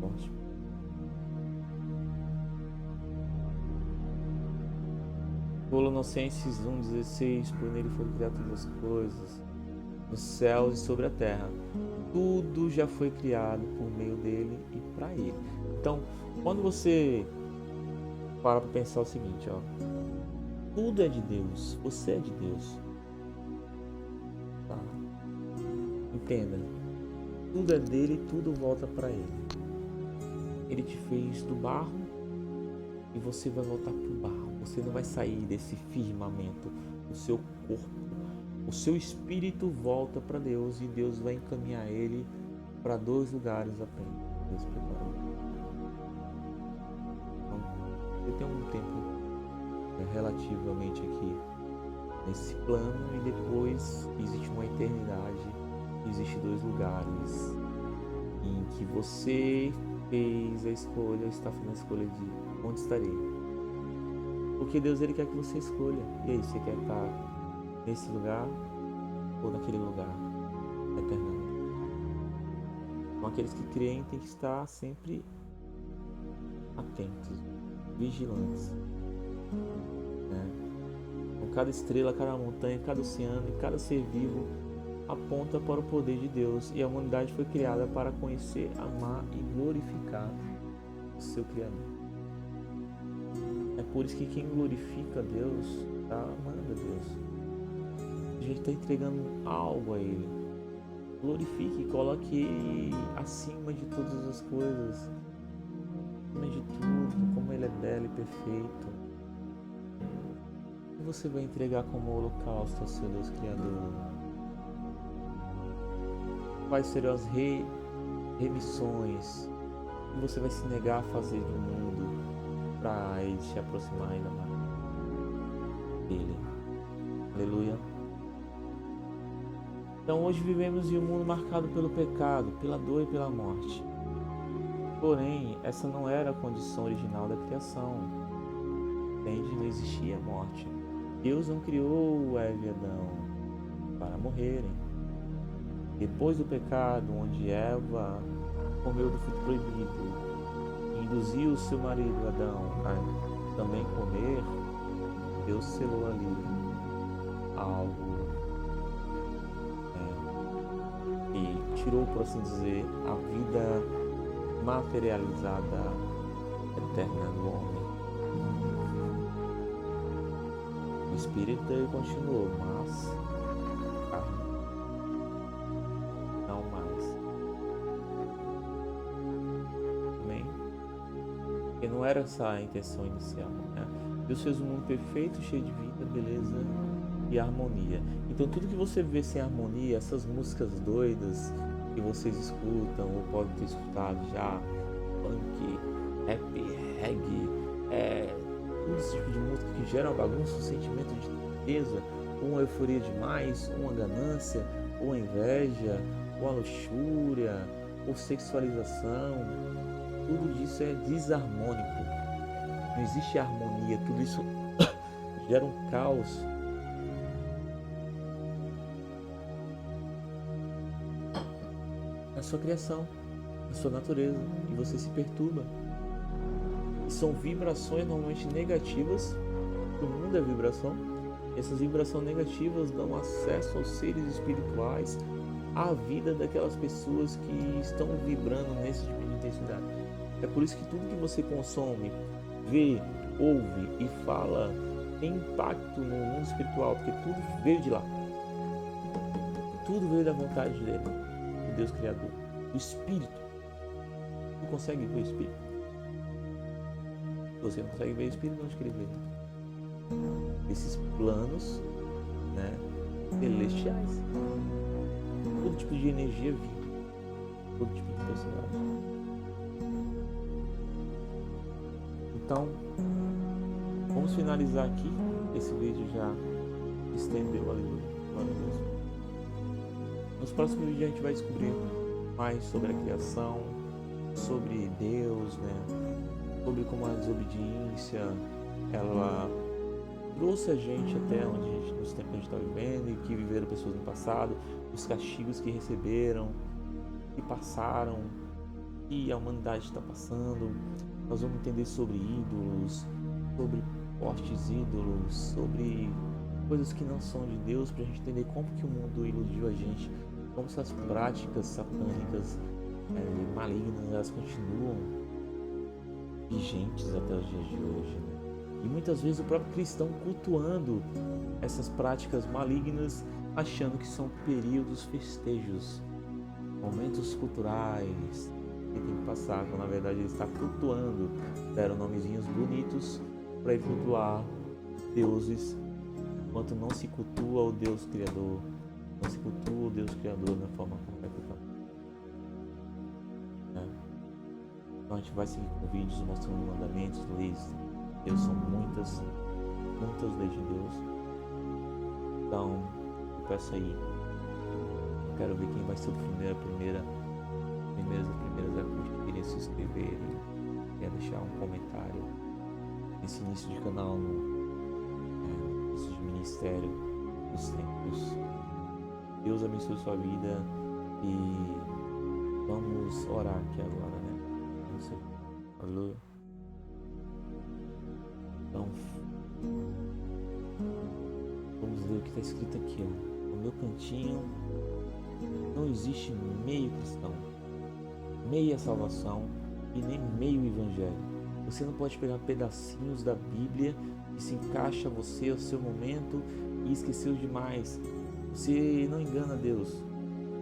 Speaker 1: Ótimo. Colossenses 1,16, por nele foram criadas todas as coisas, nos céus e sobre a terra. Tudo já foi criado por meio dele e para ele. Então, quando você para pensar o seguinte, tudo é de Deus, você é de Deus. Tá? Entenda, tudo é dele e tudo volta para ele. Ele te fez do barro e você vai voltar para o barro. Você não vai sair desse firmamento. O seu corpo, o seu espírito volta para Deus e Deus vai encaminhar ele para 2 lugares apenas. Deus preparou. Então, você tem um tempo relativamente aqui nesse plano e depois existe uma eternidade, existe 2 lugares em que você fez a escolha, está fazendo a escolha de onde estarei. Porque Deus ele quer que você escolha. E aí, você quer estar nesse lugar ou naquele lugar eternamente? Então aqueles que creem têm que estar sempre atentos, vigilantes, né? Com cada estrela, cada montanha, cada oceano e cada ser vivo aponta para o poder de Deus, e a humanidade foi criada para conhecer, amar e glorificar o seu Criador. É por isso que quem glorifica a Deus está amando a Deus. A gente está entregando algo a Ele. Glorifique, coloque Ele acima de todas as coisas, acima de tudo, como Ele é belo e perfeito. E você vai entregar como holocausto ao seu Deus Criador. Quais serão as remissões que você vai se negar a fazer do mundo para Ele se aproximar ainda mais dele? Aleluia. Então hoje vivemos em um mundo marcado pelo pecado, pela dor e pela morte. Porém, essa não era a condição original da criação. Entende? Não existia morte. Deus não criou Eva e Adão para morrerem. Depois do pecado, onde Eva comeu do fruto proibido e induziu o seu marido Adão a também comer, Deus selou ali algo e tirou, por assim dizer, a vida materializada eterna do homem. O espírito ele continuou, mas não mais. Amém? Porque não era essa a intenção inicial, né? Deus fez um mundo perfeito, cheio de vida, beleza e harmonia. Então tudo que você vê sem harmonia, essas músicas doidas que vocês escutam ou podem ter escutado já, funk, rap, reggae, todo esse tipo de música que gera uma bagunça, um sentimento de tristeza, uma euforia demais, uma ganância, ou inveja, ou a luxúria, ou sexualização, tudo isso é desarmônico. Não existe harmonia, tudo isso gera um caos. Na sua criação, na sua natureza, e você se perturba. E são vibrações normalmente negativas, o mundo é vibração. Essas vibrações negativas dão acesso aos seres espirituais, à vida daquelas pessoas que estão vibrando nesse tipo de intensidade. É por isso que tudo que você consome, vê, ouve e fala tem impacto no mundo espiritual, porque tudo veio de lá. Tudo veio da vontade dele, do Deus Criador, do Espírito. Você consegue ver o Espírito? Você não consegue ver o Espírito, onde que ele veio? Esses planos, né, celestiais. Todo tipo de energia viva, todo tipo de personagem. Então, vamos finalizar aqui. Esse vídeo já estendeu ali. Nos próximos vídeos a gente vai descobrir mais sobre a criação, sobre Deus, né? Sobre como a desobediência ela trouxe a gente até onde a gente, nos tempos que a gente está vivendo e que viveram pessoas no passado, os castigos que receberam, que passaram, e a humanidade está passando. Nós vamos entender sobre ídolos, sobre postes ídolos, sobre coisas que não são de Deus, para a gente entender como que o mundo iludiu a gente, como essas práticas satânicas malignas elas continuam vigentes até os dias de hoje, né? E muitas vezes o próprio cristão cultuando essas práticas malignas, achando que são períodos festejos, momentos culturais que tem que passar, quando na verdade ele está cultuando, deram nomezinhos bonitos para ele cultuar deuses, enquanto não se cultua o Deus Criador, não se cultua o Deus Criador da forma correta. Então a gente vai seguir com vídeos mostrando mandamentos, leis. Deus são muitas leis de Deus. Então eu peço aí, eu quero ver quem vai ser o primeiras a curtirem, se inscreverem, quer deixar um comentário nesse início de canal, no início de ministério dos tempos. Deus abençoe sua vida e vamos orar aqui agora, né? Aleluia. está escrito aqui, ó, no meu cantinho, não existe meio cristão, meia salvação e nem meio evangelho. Você não pode pegar pedacinhos da Bíblia que se encaixa a você, ao seu momento, e esquecer os demais. Você não engana Deus,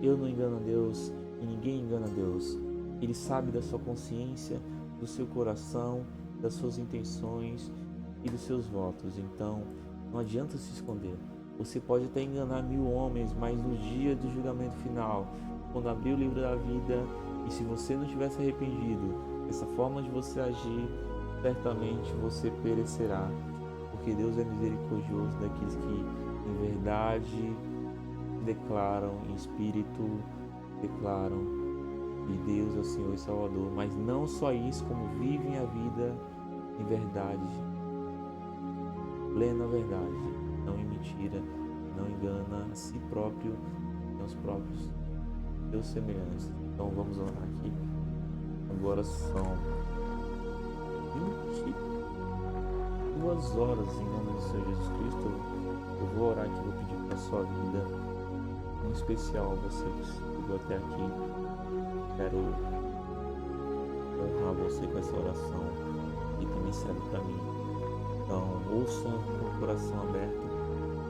Speaker 1: eu não engano a Deus e ninguém engana a Deus. Ele sabe da sua consciência, do seu coração, das suas intenções e dos seus votos. Então, não adianta se esconder. Você pode até enganar 1000 homens, mas no dia do julgamento final, quando abrir o livro da vida, e se você não tivesse arrependido, essa forma de você agir, certamente você perecerá. Porque Deus é misericordioso daqueles que, em verdade, declaram, em espírito, declaram que Deus é o Senhor e Salvador. Mas não só isso, como vivem a vida em verdade, plena verdade, não em mentira, não engana a si próprio, nem os próprios seus semelhantes. Então vamos orar aqui. Agora são 22 horas em nome do Senhor Jesus Cristo. Eu vou orar aqui, vou pedir para a sua vida, em especial você que chegou até aqui. Quero honrar você com essa oração e também serve para mim. Então, ouça com o coração aberto,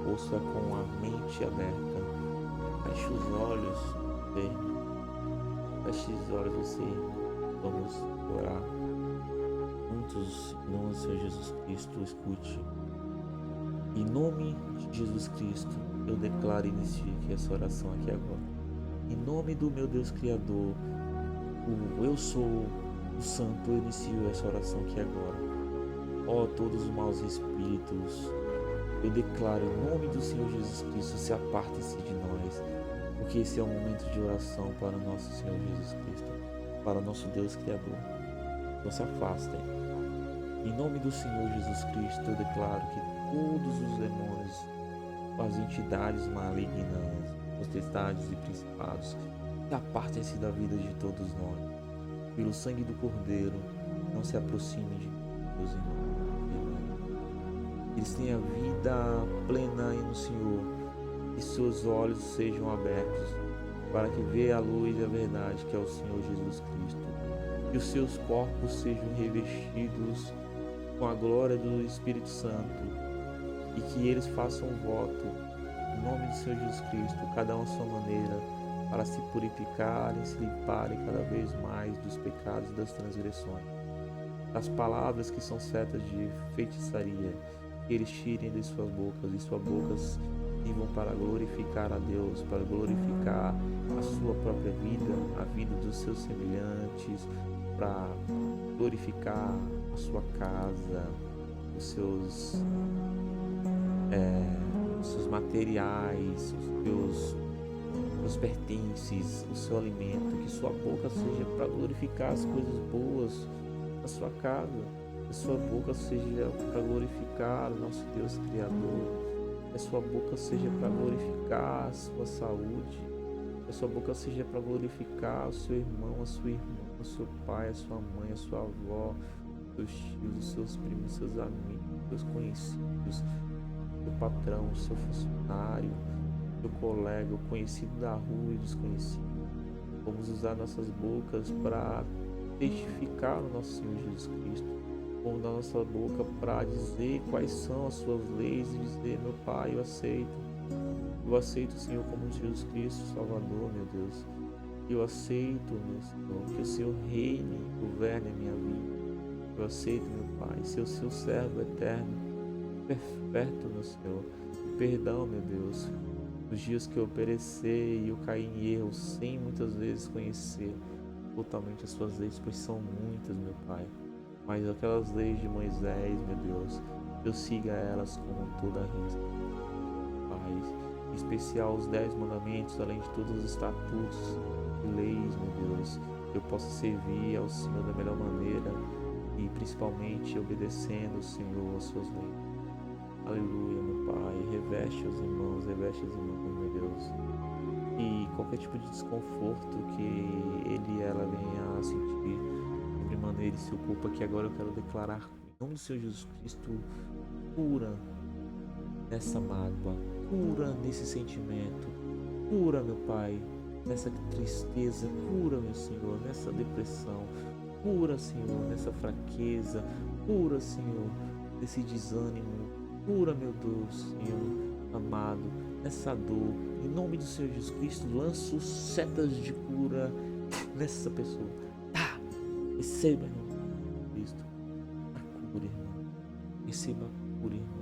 Speaker 1: ouça com a mente aberta, feche os olhos, feche os olhos, você, vamos orar juntos, em nome do Senhor Jesus Cristo, escute. Em nome de Jesus Cristo, eu declaro e inicio aqui essa oração aqui agora. Em nome do meu Deus Criador, o Eu Sou, o Santo, eu inicio essa oração aqui agora. Ó, todos os maus espíritos, eu declaro em nome do Senhor Jesus Cristo, se apartem-se de nós, porque esse é o momento de oração para o nosso Senhor Jesus Cristo, para o nosso Deus Criador. Não se afastem. Em nome do Senhor Jesus Cristo, eu declaro que todos os demônios, as entidades malignas, potestades e principados, se apartem-se da vida de todos nós. Pelo sangue do Cordeiro, não se aproxime de Deus, irmãos. Eles têm a vida plena no Senhor, e seus olhos sejam abertos para que vejam a luz da verdade, que é o Senhor Jesus Cristo. Que os seus corpos sejam revestidos com a glória do Espírito Santo, e que eles façam um voto, em nome do Senhor Jesus Cristo, cada um à sua maneira, para se purificarem, se limparem cada vez mais dos pecados e das transgressões. As palavras que são setas de feitiçaria, que eles tirem de suas bocas, e suas bocas sirvam para glorificar a Deus, para glorificar a sua própria vida, a vida dos seus semelhantes, para glorificar a sua casa, os seus materiais, os pertences, o seu alimento, que sua boca seja para glorificar as coisas boas na sua casa, que sua boca seja para glorificar o nosso Deus Criador, que a sua boca seja para glorificar a sua saúde, que a sua boca seja para glorificar o seu irmão, a sua irmã, o seu pai, a sua mãe, a sua avó, os seus tios, os seus primos, os seus amigos, os seus conhecidos, o seu patrão, o seu funcionário, o seu colega, o conhecido da rua e desconhecido. Vamos usar nossas bocas para testificar o nosso Senhor Jesus Cristo. Vamos usar nossa boca para dizer quais são as suas leis e dizer: meu Pai, eu aceito o Senhor como Jesus Cristo, Salvador, meu Deus. Eu aceito, meu Senhor, que o Senhor reine e governe a minha vida. Eu aceito, meu Pai, ser o seu servo eterno, perfeito, meu Senhor. E perdão, meu Deus, os dias que eu perecei e eu caí em erro sem muitas vezes conhecer totalmente as suas leis, pois são muitas, meu Pai. Mas aquelas leis de Moisés, meu Deus, eu siga elas com toda a risca. Pai, em especial os 10 mandamentos, além de todos os estatutos e leis, meu Deus, eu possa servir ao Senhor da melhor maneira e principalmente obedecendo o Senhor às suas leis. Aleluia, meu Pai, reveste as irmãs, meu Deus, e qualquer tipo de desconforto que ele e ela venha a sentir, sobre maneira ele se ocupa, que agora eu quero declarar, em nome do Senhor Jesus Cristo, cura nessa mágoa, cura nesse sentimento, cura, meu Pai, nessa tristeza, cura, meu Senhor, nessa depressão, cura, Senhor, nessa fraqueza, cura, Senhor, nesse desânimo, cura, meu Deus, Senhor, amado, nessa dor, em nome do Senhor Jesus Cristo, lanço setas de cura nessa pessoa. Tá, receba, em nome de Cristo, a cura, irmão, receba a cura, irmão.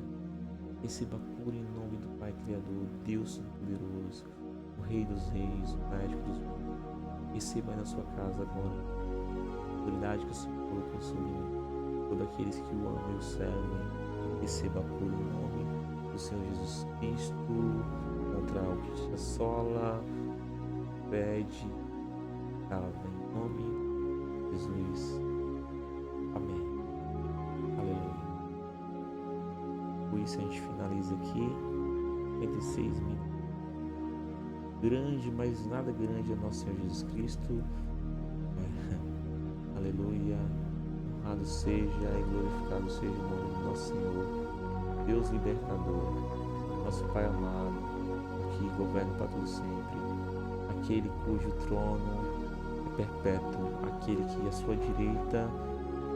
Speaker 1: Receba a cura em nome do Pai Criador, Deus Poderoso, o Rei dos Reis, o Médico dos Médicos. Receba aí na sua casa agora a autoridade que o Senhor colocou sobre mim. Todos aqueles que o amam e o servem, receba a cura em nome do Senhor Jesus Cristo, contra o que te assola, pede, cava em nome de Jesus. Amém. Aleluia. Por isso a gente finaliza aqui 56 minutos. Grande, mas nada grande é nosso Senhor Jesus Cristo. Aleluia. Honrado seja e glorificado seja o nome do nosso Senhor, Deus libertador, nosso Pai amado, que governa para todo sempre, aquele cujo trono é perpétuo, aquele que à sua direita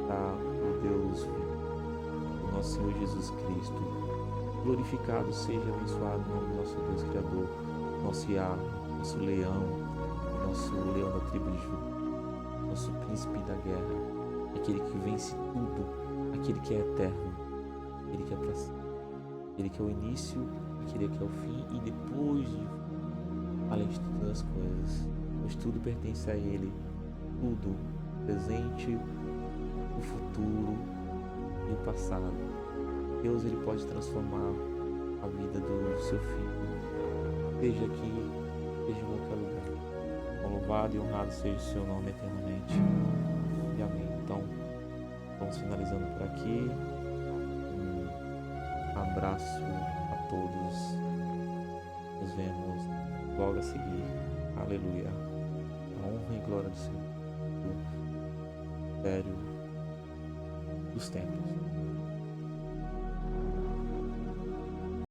Speaker 1: está o Deus vivo, o nosso Senhor Jesus Cristo. Glorificado seja, abençoado o nome do nosso Deus Criador, nosso Iá, nosso leão da tribo de Judá, nosso príncipe da guerra, aquele que vence tudo, aquele que é eterno, aquele que é para sempre, aquele que é o início, aquele que é o fim e depois de além de todas as coisas, pois tudo pertence a Ele, tudo, o presente, o futuro e o passado. Deus, Ele pode transformar a vida do seu filho, seja aqui, seja em qualquer lugar. Louvado e honrado seja o seu nome eternamente. E amém. Então, vamos finalizando por aqui. Um abraço a todos. Nos vemos logo a seguir. Aleluia. A honra e glória do Senhor. Do Império dos tempos.